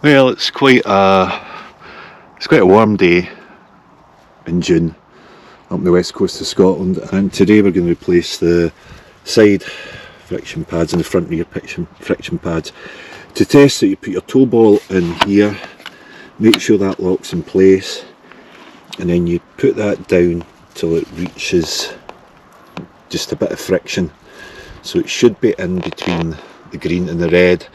Well, it's quite a warm day in June up on the west coast of Scotland, and today we're going to replace the side friction pads and the front rear friction pads. To test it, you put your toe ball in here, make sure that locks in place, and then you put that down till it reaches just a bit of friction. So it should be in between the green and the red.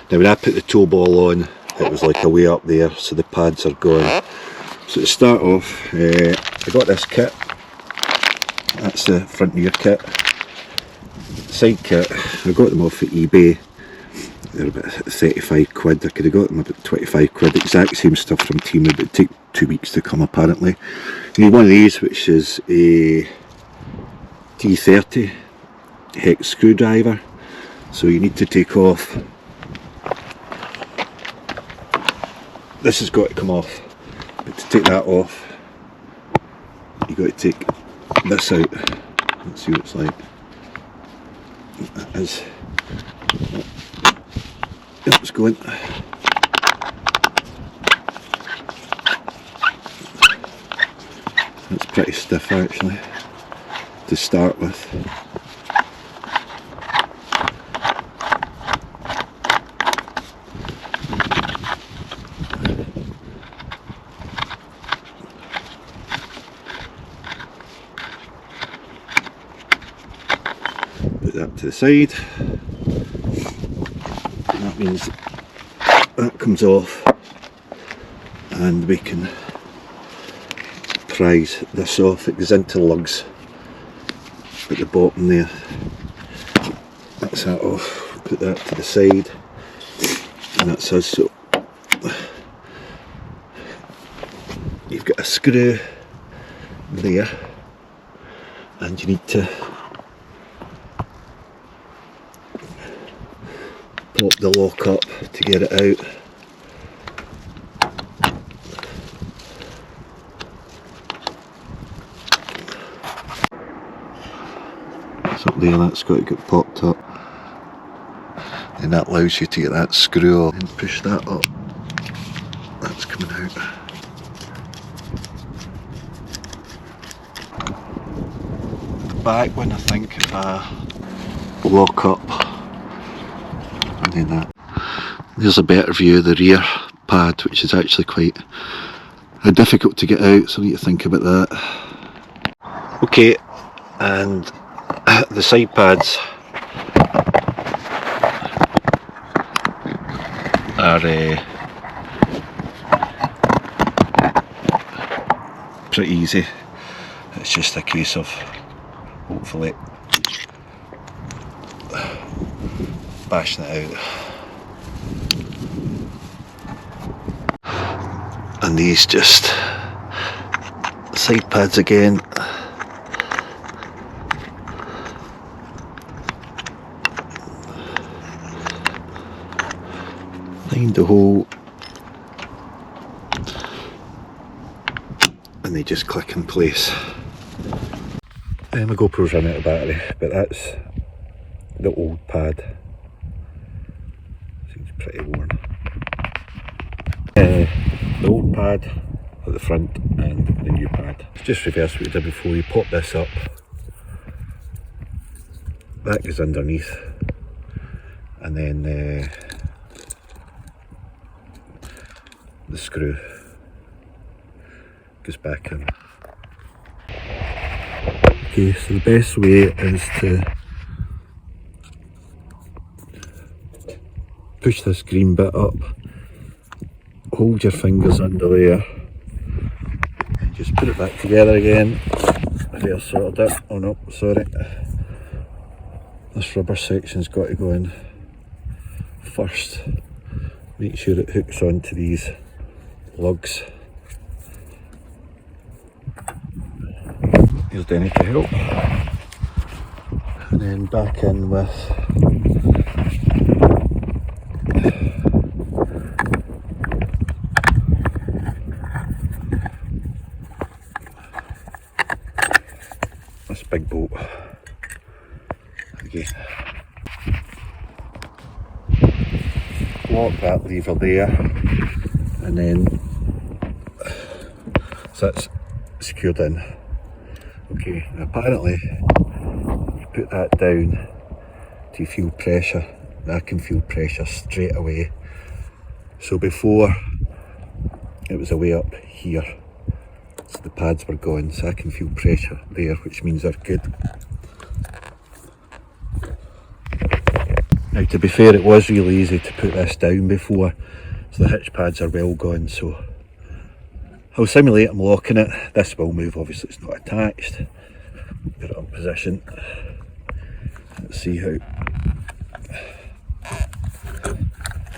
Now when I put the toe ball on, it was like a way up there, so the pads are gone. So to start off, I got this kit. That's the front rear kit. Side kit, I got them off at eBay. They're about 35 quid. I could have got them about 25 quid. Exact same stuff from Temu, but it took 2 weeks to come apparently. You need one of these, which is a T30 hex screwdriver. So you need to take off. This has got to come off, but to take that off, you've got to take this out. Let's see what it's like. That is. Yep, it's going. It's pretty stiff actually to start with. Put that to the side. That means that comes off, and we can prise this off. It goes into lugs at the bottom there. That's that off. Put that to the side, and that's us. So you've got a screw there, and you need to pop the lock up to get it out. It's up there, that's got to get popped up, and that allows you to get that screw off and push that up. That's coming out. The back one, I think, lock up. And then that. There's a better view of the rear pad, which is actually quite difficult to get out, so I need to think about that. Okay, and the side pads are pretty easy. It's just a case of hopefully bashing it out. And these just side pads again. Find the hole, and they just click in place. My GoPro's run out of battery, but that's the old pad. Seems pretty worn. The old pad at the front and the new pad. Just reverse what you did before. You pop this up, that goes underneath, and then the screw goes back in. Okay, so the best way is to push this green bit up, hold your fingers under there, and just put it back together again. There, sorted it. Oh no, sorry. This rubber section's got to go in first. Make sure it hooks onto these lugs. Here's Denny to help. And then back in with this big bolt. Again. lock that lever there, and then so that's secured in. Okay, now apparently you put that down to feel pressure. I can feel pressure straight away. So before it was away up here, so the pads were gone, so I can feel pressure there, which means they're good. Now to be fair, it was really easy to put this down before, so the hitch pads are well gone, so I'll simulate I'm locking it. This will move, obviously it's not attached. Put it on position. Let's see how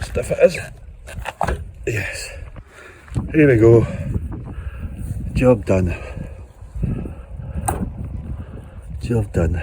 stiff it is. Yes. Here we go. Job done. Job done.